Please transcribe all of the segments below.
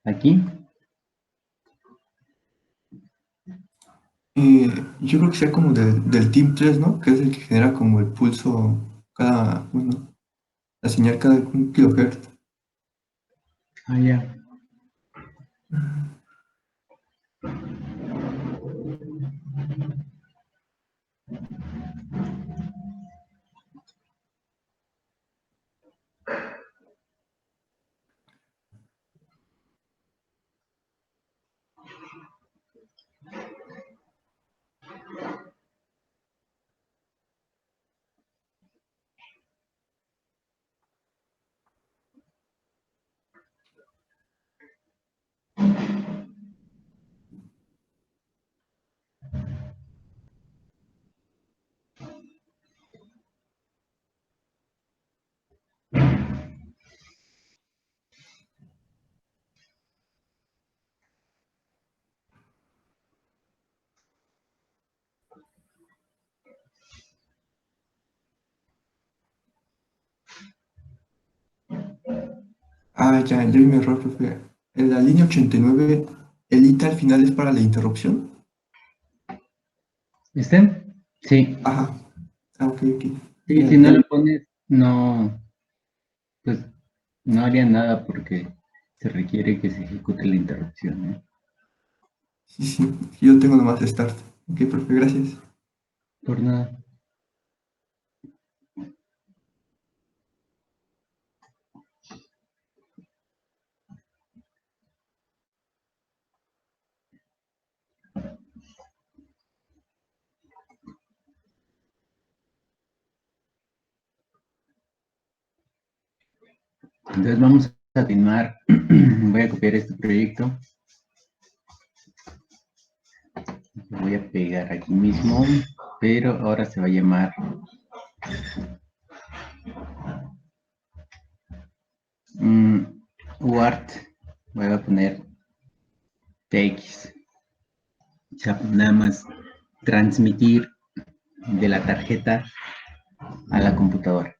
aquí. Yo creo que sea como del TIM3, ¿no? Que es el que genera como el pulso bueno, la señal cada 1 kHz. Ah, ya. Ya vi mi error, profe. En la línea 89, el ITA al final es para la interrupción. ¿Este? Sí. Ajá. Ok, ok. Sí, si no lo pones, no, pues no haría nada porque se requiere que se ejecute la interrupción, ¿eh? Sí, sí. Yo tengo nomás start. Ok, profe, gracias. Por nada. Entonces vamos a continuar. Voy a copiar este proyecto. Lo voy a pegar aquí mismo, pero ahora se va a llamar UART. Voy a poner TX. O sea, nada más transmitir de la tarjeta a la computadora.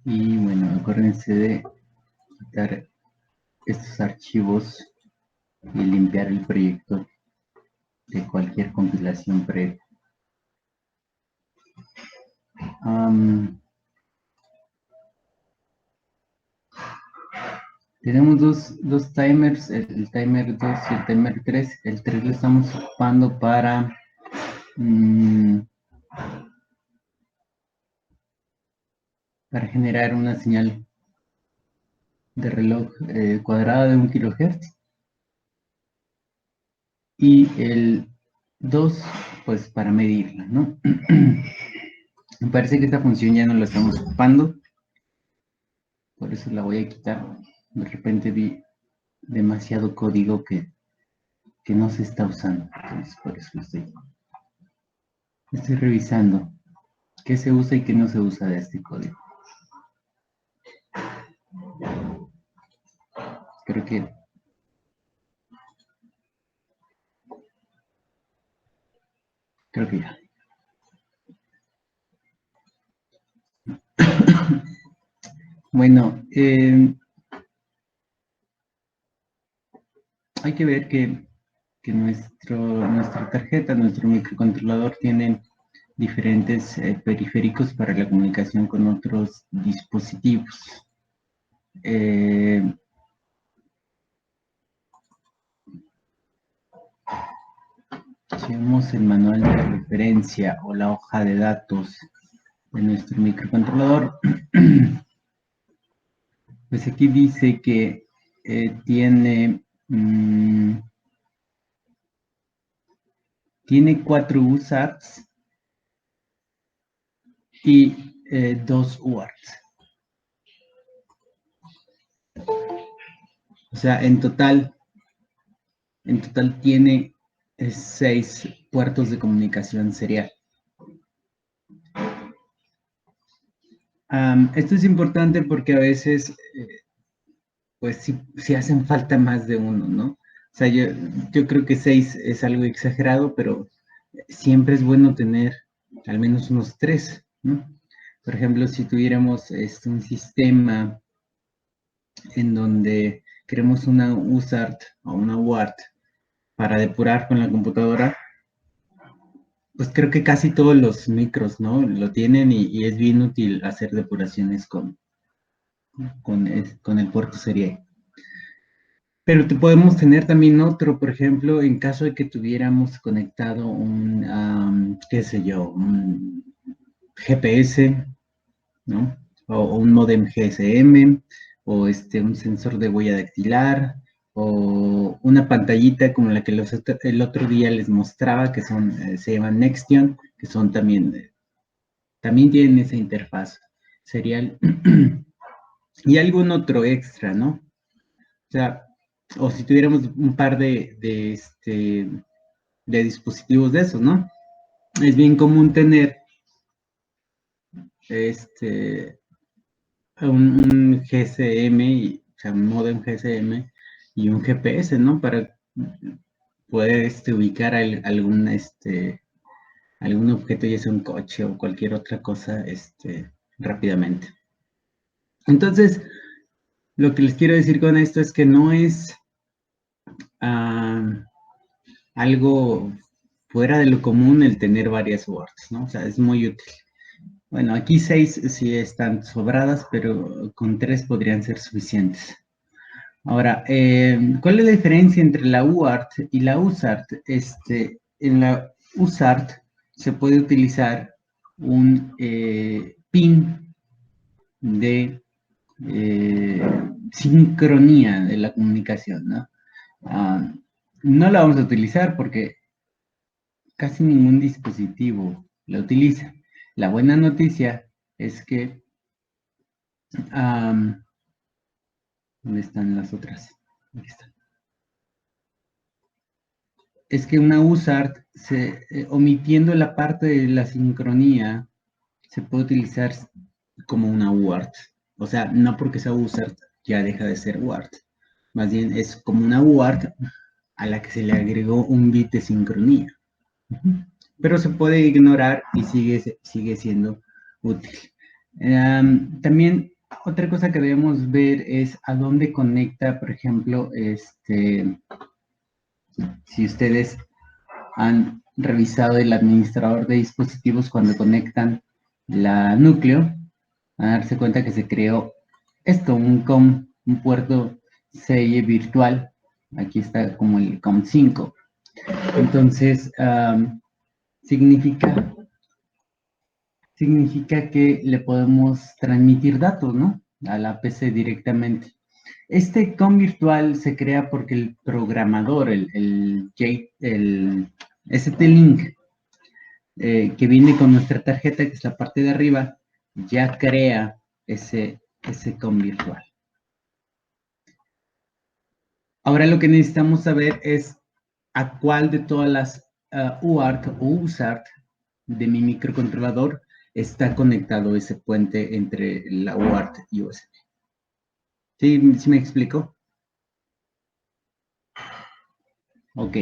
Y bueno, acuérdense de quitar estos archivos y limpiar el proyecto de cualquier compilación previa. Tenemos dos timers, el timer 2 y el timer 3. El 3 lo estamos ocupando para generar una señal de reloj cuadrada de 1 kHz. Y el 2, pues para medirla, ¿no? Me parece que esta función ya no la estamos ocupando, por eso la voy a quitar. De repente vi demasiado código que no se está usando, entonces por eso estoy revisando qué se usa y qué no se usa de este código. Creo que ya. Bueno, hay que ver que nuestra tarjeta, nuestro microcontrolador tiene diferentes periféricos para la comunicación con otros dispositivos. Si vemos el manual de referencia o la hoja de datos de nuestro microcontrolador, pues aquí dice que tiene 4 USARTs y 2 UARTs. O sea, en total tiene 6 puertos de comunicación serial. Esto es importante porque a veces, pues sí hacen falta más de uno, ¿no? O sea, yo creo que 6 es algo exagerado, pero siempre es bueno tener al menos unos 3, ¿no? Por ejemplo, si tuviéramos un sistema en donde queremos una USART o una UART para depurar con la computadora, pues creo que casi todos los micros, ¿no? Lo tienen y es bien útil hacer depuraciones con el puerto serial. Pero te podemos tener también otro, por ejemplo, en caso de que tuviéramos conectado qué sé yo, un GPS, ¿no? O un modem GSM, o un sensor de huella dactilar, o una pantallita como la que el otro día les mostraba, que se llaman Nextion, que son también tienen esa interfaz serial. Y algún otro extra, ¿no? O sea, o si tuviéramos un par de dispositivos de esos, ¿no? Es bien común tener un GSM, o sea, un modem GSM y un GPS, ¿no? Para poder ubicar algún objeto, ya sea un coche o cualquier otra cosa, rápidamente. Entonces, lo que les quiero decir con esto es que no es algo fuera de lo común el tener varias words, ¿no? O sea, es muy útil. Bueno, aquí 6 sí están sobradas, pero con 3 podrían ser suficientes. Ahora, ¿cuál es la diferencia entre la UART y la USART? En la USART se puede utilizar un pin de sincronía de la comunicación, ¿no? No la vamos a utilizar porque casi ningún dispositivo la utiliza. La buena noticia es que, ¿dónde están las otras? Aquí están. Es que una USART, omitiendo la parte de la sincronía, se puede utilizar como una UART. O sea, no porque sea USART ya deja de ser UART. Más bien es como una UART a la que se le agregó un bit de sincronía. Pero se puede ignorar y sigue siendo útil. También otra cosa que debemos ver es a dónde conecta, por ejemplo, si ustedes han revisado el administrador de dispositivos cuando conectan la núcleo, a darse cuenta que se creó un puerto CI virtual. Aquí está como el COM5. Entonces, significa que le podemos transmitir datos, ¿no? A la PC directamente. Este COM virtual se crea porque el programador, el ST-Link, que viene con nuestra tarjeta, que es la parte de arriba, ya crea ese COM virtual. Ahora lo que necesitamos saber es a cuál de todas las UART o USART de mi microcontrolador está conectado ese puente entre la UART y USB. ¿Sí me explico? Ok.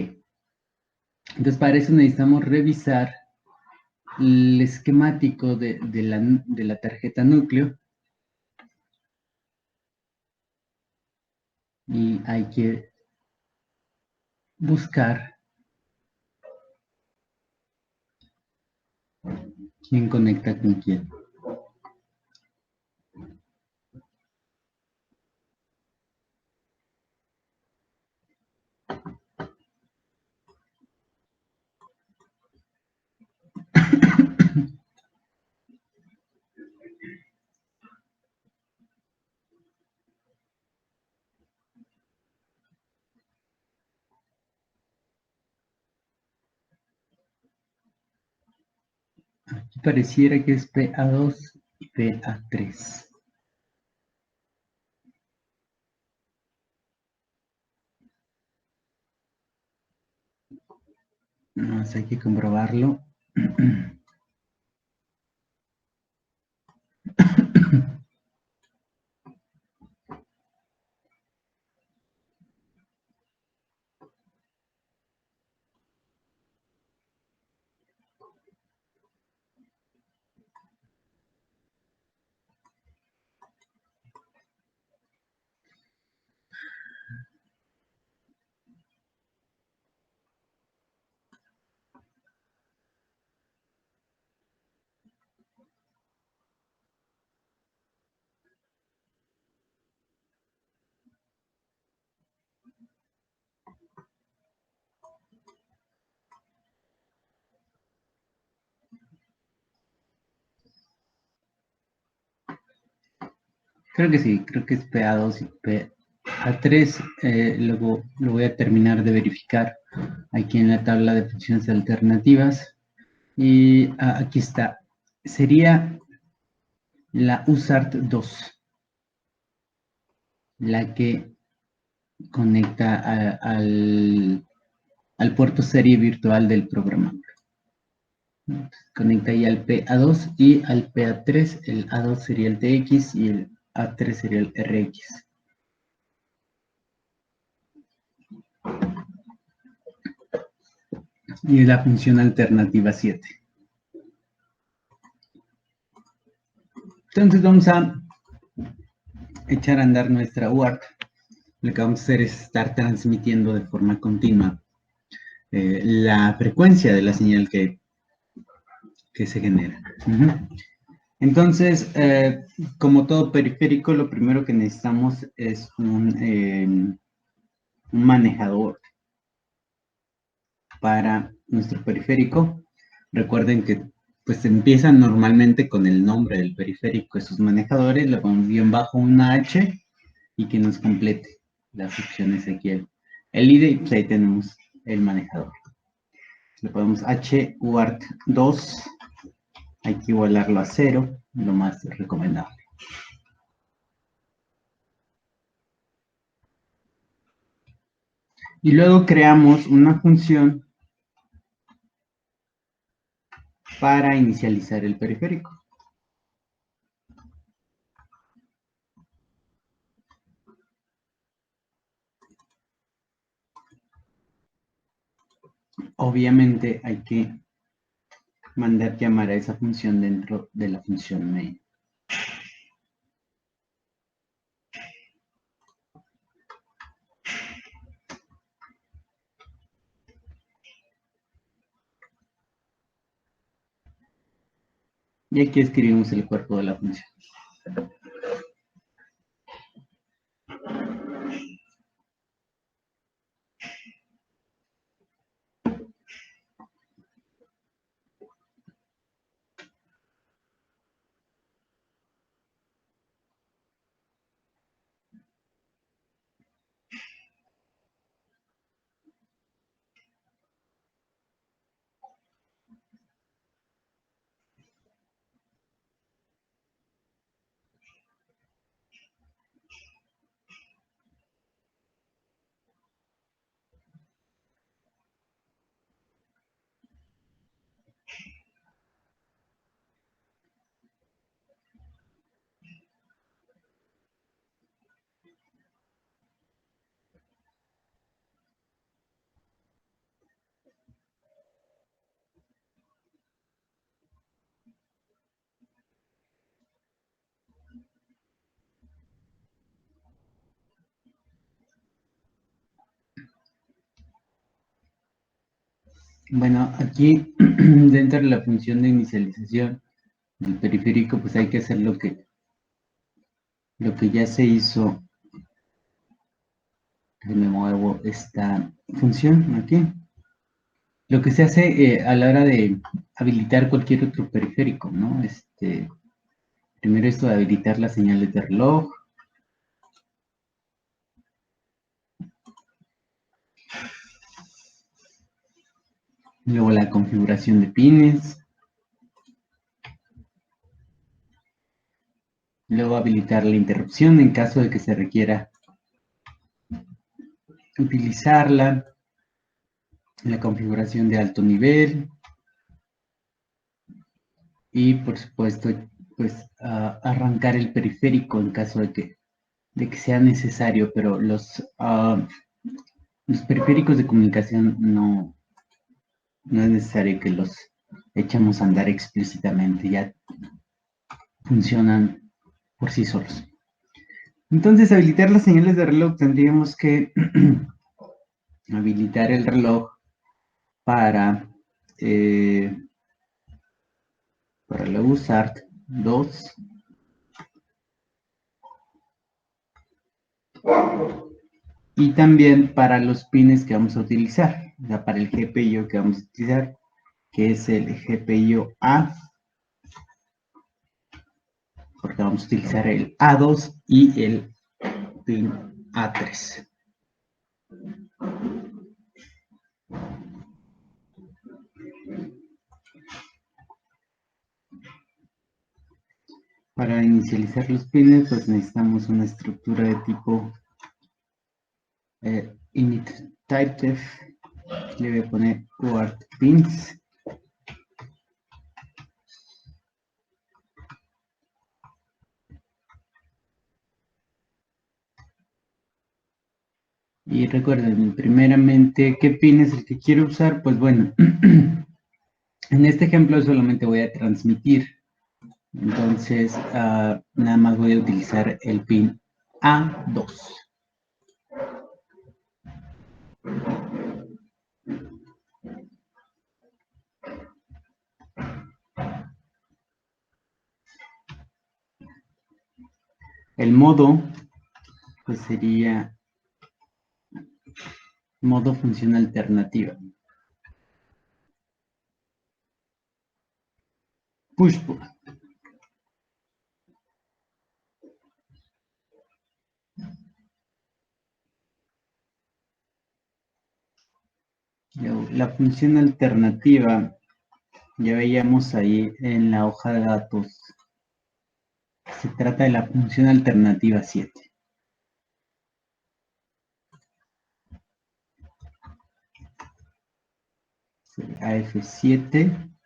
Entonces, para eso necesitamos revisar el esquemático de la tarjeta núcleo y hay que buscar quién conecta con quién. Aquí pareciera que es PA2 y PA3. Más hay que comprobarlo. Creo que sí, creo que es PA2 y PA3. Luego lo voy a terminar de verificar aquí en la tabla de funciones alternativas. Y aquí está. Sería la USART2, la que conecta al puerto serie virtual del programador. Conecta ahí al PA2 y al PA3. El A2 sería el TX y el A3 sería el RX. Y la función alternativa 7. Entonces vamos a echar a andar nuestra UART. Lo que vamos a hacer es estar transmitiendo de forma continua la frecuencia de la señal que se genera. Entonces, como todo periférico, lo primero que necesitamos es un manejador para nuestro periférico. Recuerden que pues empiezan normalmente con el nombre del periférico, esos manejadores, le ponemos guión bajo una H y que nos complete las opciones aquí. El ID, y pues ahí tenemos el manejador. Le ponemos HUART2, hay que igualarlo a 0, lo más recomendable. Y luego creamos una función para inicializar el periférico. Obviamente hay que mandar llamar a esa función dentro de la función main. Y aquí escribimos el cuerpo de la función. Bueno, aquí dentro de la función de inicialización del periférico, pues hay que hacer lo que ya se hizo. Me muevo esta función aquí. Lo que se hace a la hora de habilitar cualquier otro periférico, ¿no? Primero esto de habilitar las señales de reloj. Luego la configuración de pines. Luego habilitar la interrupción en caso de que se requiera utilizarla. La configuración de alto nivel. Y por supuesto, pues arrancar el periférico en caso de que sea necesario, pero los periféricos de comunicación no es necesario que los echemos a andar explícitamente, ya funcionan por sí solos. Entonces, habilitar las señales de reloj, tendríamos que habilitar el reloj para la USART 2. Y también para los pines que vamos a utilizar, o sea, para el GPIO que vamos a utilizar, que es el GPIO A porque vamos a utilizar el A2 y el pin A3. Para inicializar los pines, pues necesitamos una estructura de tipo init typedef. Le voy a poner UART pins. Y recuerden, primeramente, ¿qué pin es el que quiero usar? Pues bueno, en este ejemplo solamente voy a transmitir. Entonces, nada más voy a utilizar el pin A2. El modo, pues sería modo función alternativa. Push pull. La función alternativa, ya veíamos ahí en la hoja de datos, se trata de la función alternativa 7. AF7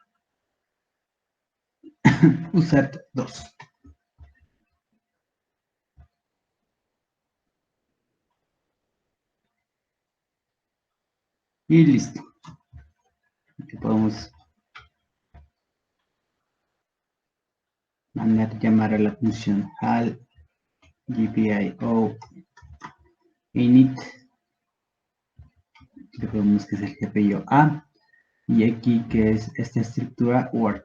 USART 2. Y listo. Aquí podemos mandar llamar a la función al GPIO init, que podemos que es el GPIO A, y aquí que es esta estructura word.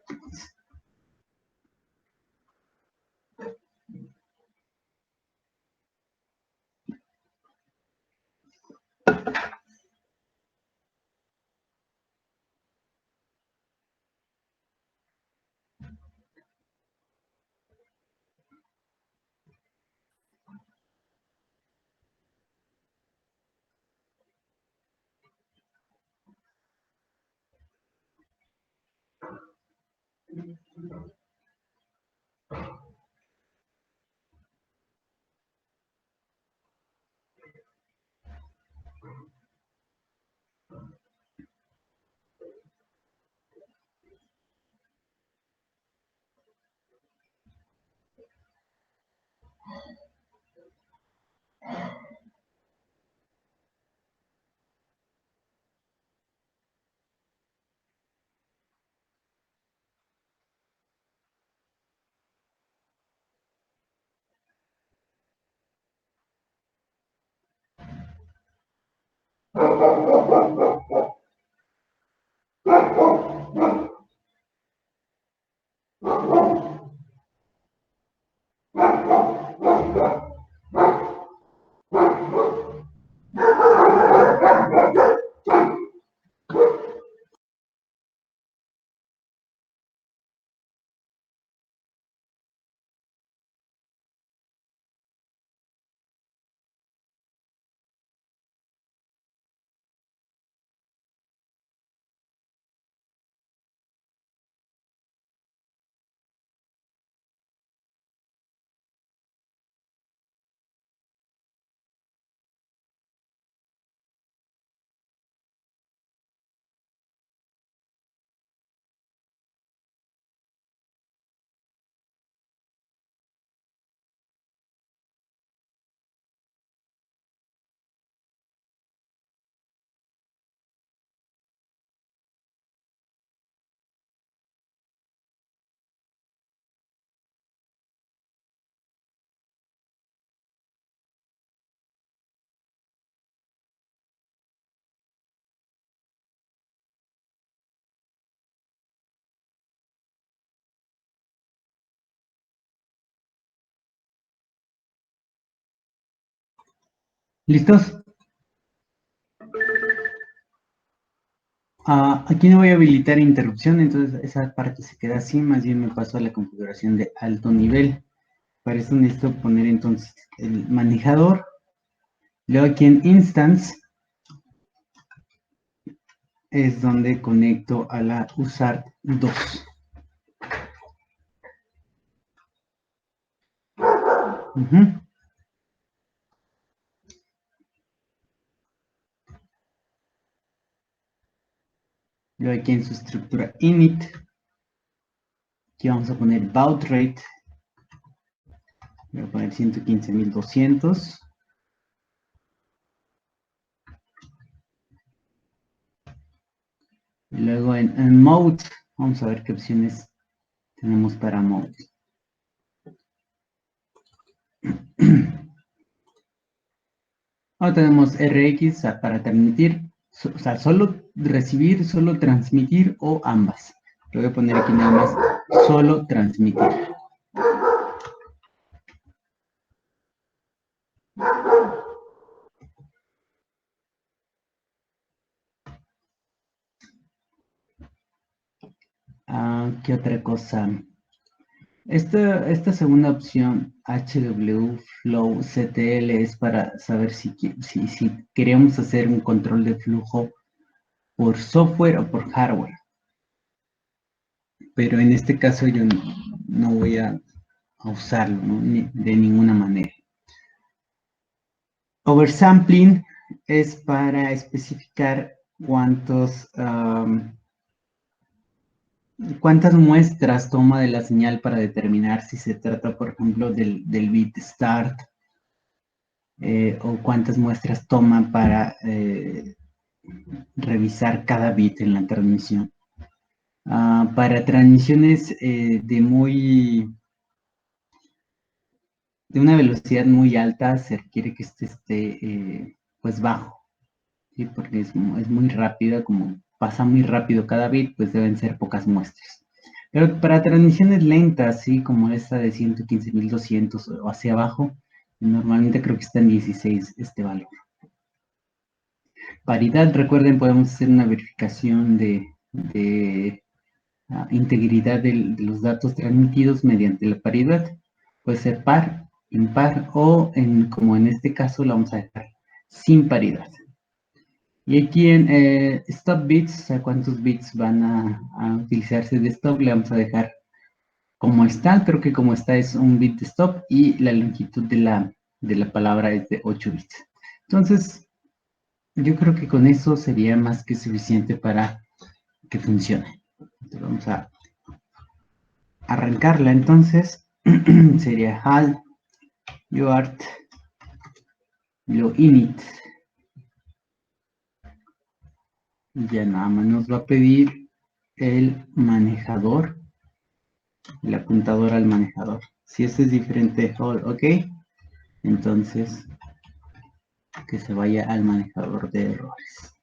¿Listos? Aquí no voy a habilitar interrupción, entonces esa parte se queda así, más bien me paso a la configuración de alto nivel. Para eso necesito poner entonces el manejador. Luego aquí en instance es donde conecto a la USART2. Luego aquí en su estructura init, aquí vamos a poner baud rate. Voy a poner 115.200. Y luego en mode, vamos a ver qué opciones tenemos para mode. Ahora tenemos RX para transmitir, o sea, solo recibir, solo transmitir o ambas. Lo voy a poner aquí nada más, solo transmitir. ¿Qué otra cosa? Esta segunda opción, HW Flow CTL, es para saber si queremos hacer un control de flujo por software o por hardware. Pero en este caso yo no voy a usarlo, ¿no? De ninguna manera. Oversampling es para especificar cuántas muestras toma de la señal para determinar si se trata, por ejemplo, del bit start, o cuántas muestras toma para revisar cada bit en la transmisión. Para transmisiones de una velocidad muy alta, se requiere que esté pues bajo, ¿sí? Porque es muy rápida, como pasa muy rápido cada bit, pues deben ser pocas muestras. Pero para transmisiones lentas, ¿sí? Como esta de 115.200 o hacia abajo, normalmente creo que está en 16 este valor. Paridad, recuerden, podemos hacer una verificación de integridad de los datos transmitidos mediante la paridad. Puede ser par, impar o, como en este caso, la vamos a dejar sin paridad. Y aquí en stop bits, o sea, cuántos bits van a utilizarse de stop, le vamos a dejar como está. Creo que como está es un bit de stop y la longitud de la palabra es de 8 bits. Entonces, yo creo que con eso sería más que suficiente para que funcione. Entonces, vamos a arrancarla. Entonces, sería HAL UART lo init. Ya nada más nos va a pedir el manejador, el apuntador al manejador. Si este es diferente, ok, entonces que se vaya al manejador de errores.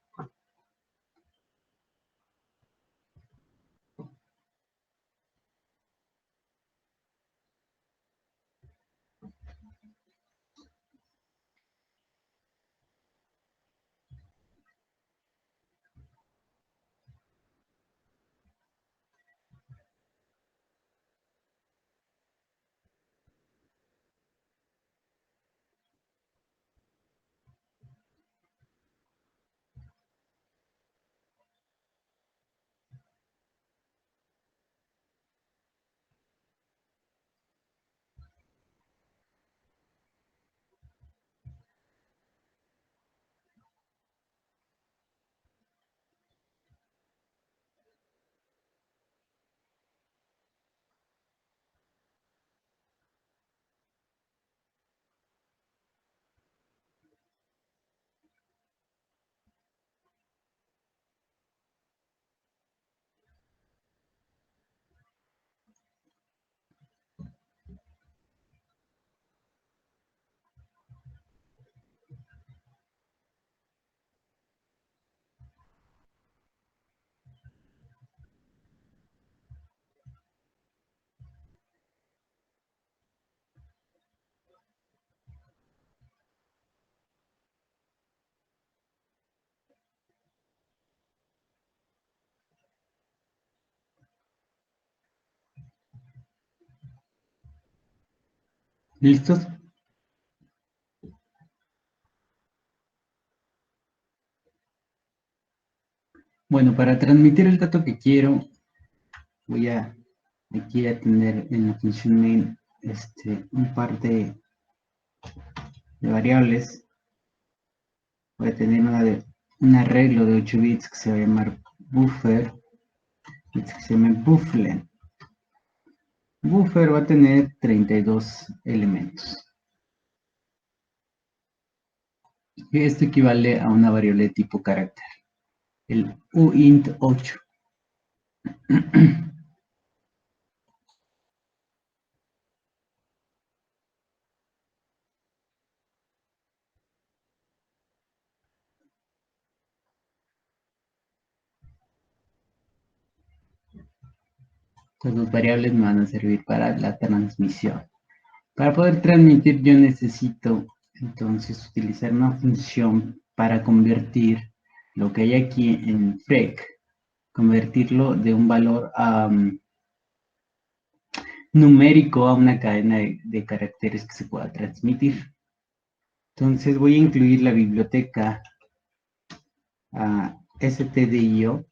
¿Listos? Bueno, para transmitir el dato que quiero, voy a aquí a tener en la función main un par de variables. Voy a tener un arreglo de 8 bits que se va a llamar buffer, que se llama bufflen. Buffer va a tener 32 elementos. Y esto equivale a una variable de tipo carácter, el uint8. Entonces, las variables me van a servir para la transmisión. Para poder transmitir yo necesito entonces utilizar una función para convertir lo que hay aquí en frec, convertirlo de un valor numérico a una cadena de caracteres que se pueda transmitir. Entonces voy a incluir la biblioteca stdio.h.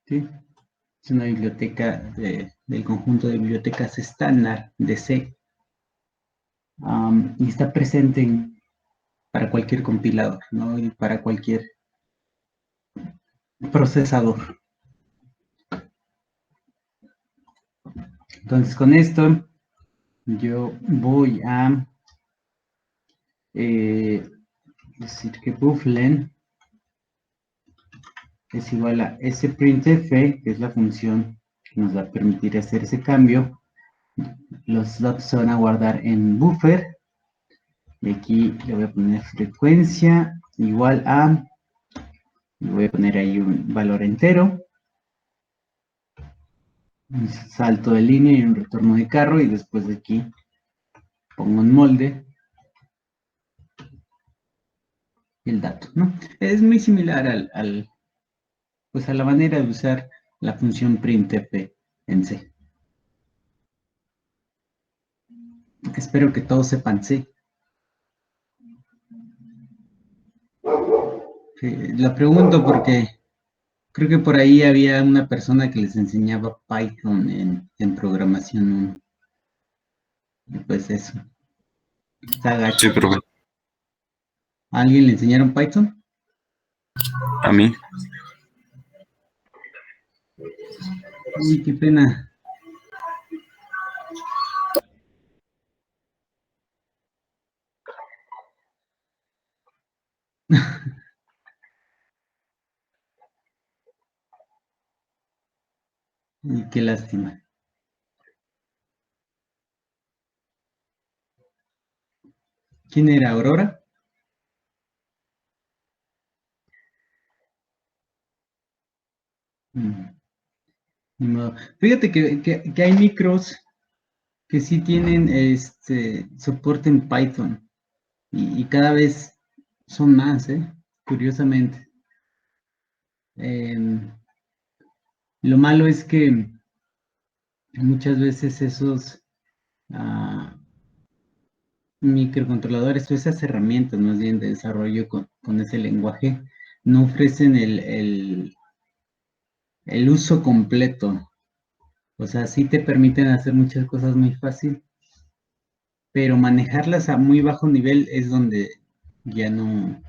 ¿Sí? Es una biblioteca del conjunto de bibliotecas estándar de C. Y está presente para cualquier compilador, ¿no? Y para cualquier procesador. Entonces con esto yo voy a decir que bufflen es igual a sprintf, que es la función que nos va a permitir hacer ese cambio. Los datos se van a guardar en buffer y aquí le voy a poner frecuencia igual a, le voy a poner ahí un valor entero, un salto de línea y un retorno de carro, y después de aquí pongo un molde el dato, ¿no? Es muy similar pues a la manera de usar la función printf en C. Espero que todos sepan C. La pregunto porque creo que por ahí había una persona que les enseñaba Python en programación 1. Y pues eso. Está gacho. Sí, profe. ¿A alguien le enseñaron Python? A mí. Uy, qué pena. Y qué lástima. ¿Quién era? ¿Aurora? Ni modo. Fíjate que hay micros que sí tienen soporte en Python y cada vez son más, curiosamente. Lo malo es que muchas veces esos microcontroladores o esas herramientas más bien de desarrollo con ese lenguaje no ofrecen el uso completo. O sea, sí te permiten hacer muchas cosas muy fácil, pero manejarlas a muy bajo nivel es donde ya no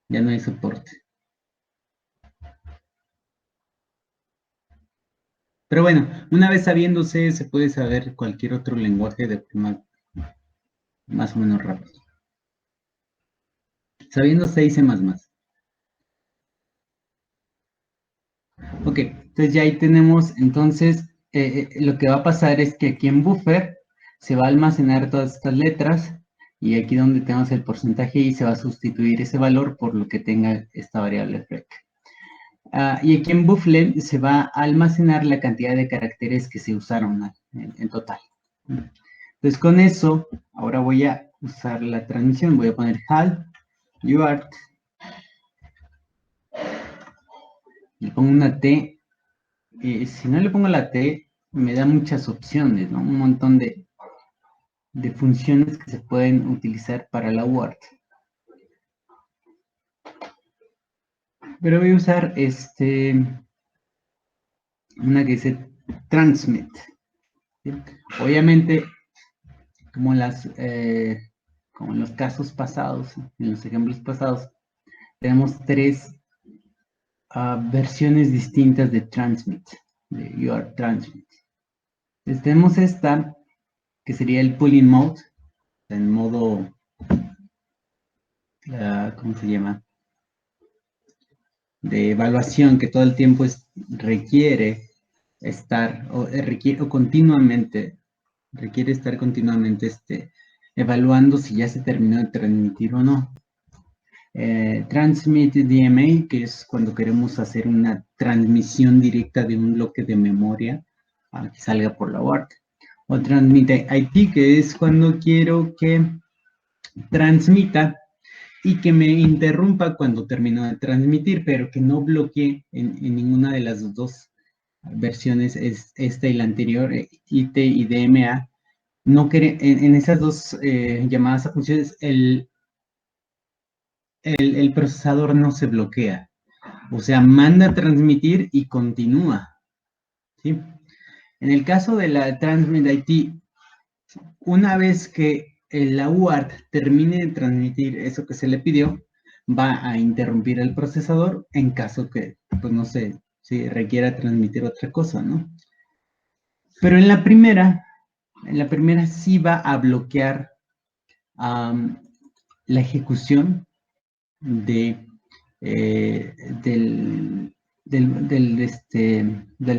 hay soporte. Pero bueno, una vez sabiéndose, se puede saber cualquier otro lenguaje de forma más o menos rápido. Sabiendo C y C++. Ok, entonces ya ahí tenemos, entonces, lo que va a pasar es que aquí en buffer se va a almacenar todas estas letras y aquí donde tenemos el porcentaje y se va a sustituir ese valor por lo que tenga esta variable frec. Y aquí en bufflen se va a almacenar la cantidad de caracteres que se usaron en total. Entonces con eso, ahora voy a usar la transmisión, voy a poner HAL, UART, le pongo una T, si no le pongo la T, me da muchas opciones, ¿no? Un montón de de funciones que se pueden utilizar para la UART. Pero voy a usar una que dice transmit. ¿Sí? Obviamente, como como en los casos pasados, en los ejemplos pasados, tenemos tres versiones distintas de transmit, de UART transmit. Entonces, tenemos esta, que sería el pulling mode, en modo, ¿cómo se llama? De evaluación, que todo el tiempo requiere estar, requiere estar continuamente evaluando si ya se terminó de transmitir o no. Transmit DMA, que es cuando queremos hacer una transmisión directa de un bloque de memoria a que salga por la UART. O Transmit IP, que es cuando quiero que transmita y que me interrumpa cuando termino de transmitir, pero que no bloquee en ninguna de las dos versiones, esta y la anterior, IT y DMA. En esas dos llamadas a funciones, el procesador no se bloquea. O sea, manda a transmitir y continúa. ¿Sí? En el caso de la Transmit IT, una vez que la UART termine de transmitir eso que se le pidió, va a interrumpir el procesador en caso que, pues no sé, si requiera transmitir otra cosa, ¿no? Pero en la primera sí va a bloquear la ejecución de, del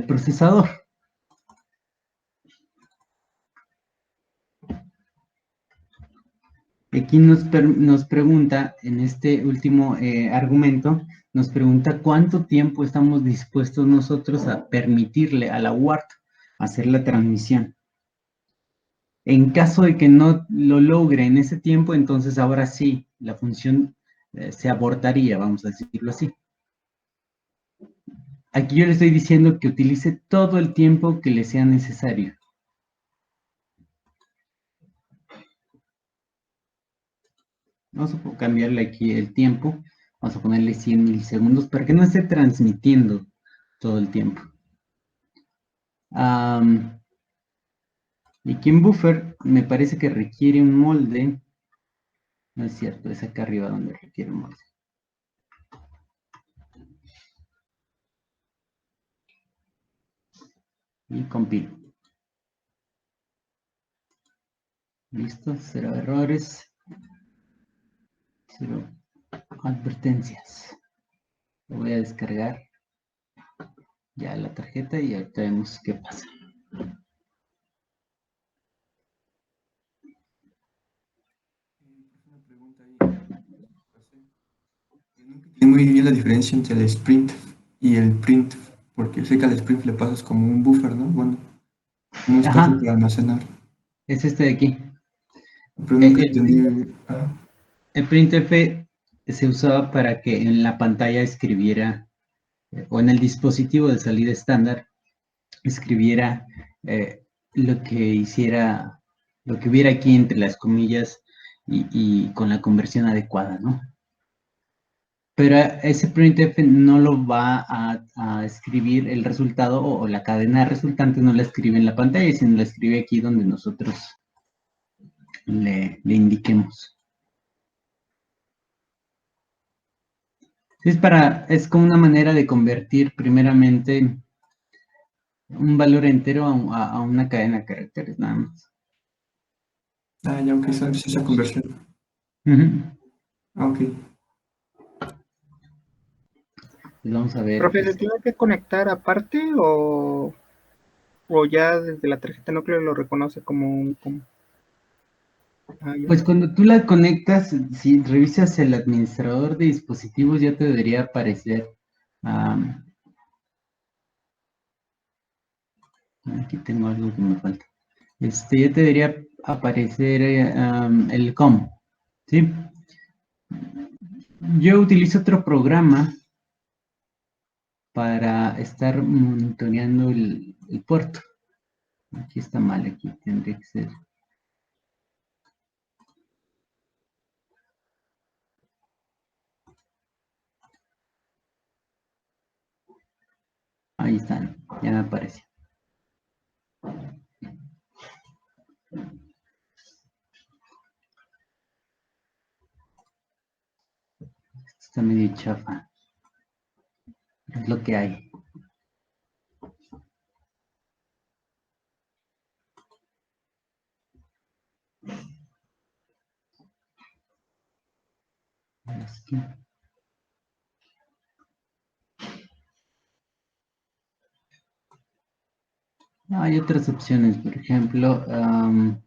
procesador. Aquí nos pregunta, en este último argumento, nos pregunta cuánto tiempo estamos dispuestos nosotros a permitirle a la UART hacer la transmisión. En caso de que no lo logre en ese tiempo, entonces ahora sí, la función se abortaría, vamos a decirlo así. Aquí yo le estoy diciendo que utilice todo el tiempo que le sea necesario. Vamos a cambiarle aquí el tiempo. Vamos a ponerle 100 milisegundos para que no esté transmitiendo todo el tiempo. Y aquí en buffer me parece que requiere un molde. No es cierto, es acá arriba donde requiere un molde. Y compilo. Listo, 0 errores. 0 advertencias. Lo voy a descargar ya la tarjeta y ahorita vemos qué pasa. Entiendo muy bien la diferencia entre el sprint y el print, porque sé que al sprint le pasas como un buffer, ¿no? Bueno, un espacio Ajá, para almacenar. es este de aquí. Pero nunca El, entendí. Ajá. el printf se usaba para que en la pantalla escribiera, o en el dispositivo de salida estándar, escribiera lo que hiciera, lo que hubiera aquí entre las comillas y con la conversión adecuada, ¿no? Pero ese printf no lo va a escribir el resultado o la cadena resultante no la escribe en la pantalla, sino la escribe aquí donde nosotros le indiquemos. Es como una manera de convertir primeramente un valor entero a una cadena de caracteres, nada más. Ah, ya, ok, esa conversión. Ah, ok. Pues vamos a ver. Profe, ¿se tiene que conectar aparte o ya desde la tarjeta núcleo lo reconoce como un... Pues cuando tú la conectas, si revisas el administrador de dispositivos, ya te debería aparecer. Aquí tengo algo que me falta. Ya te debería aparecer el COM, ¿sí? Yo utilizo otro programa para estar monitoreando el puerto. Aquí está mal, aquí tendría que ser. Ahí están, ya me aparece. Está medio chafa. Es lo que hay. Aquí. Hay otras opciones, por ejemplo, hay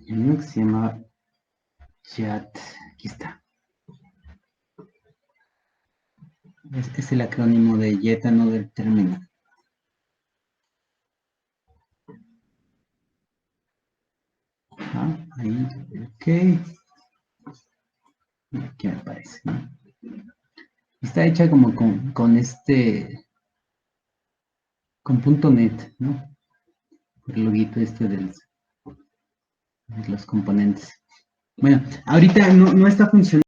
uno que se llama chat. Aquí está. Es el acrónimo de Yet Another Terminal. Ahí, ok. Aquí me aparece, ¿no? Está hecha como con .NET, ¿no? El loguito de los componentes. Bueno, ahorita no está funcionando.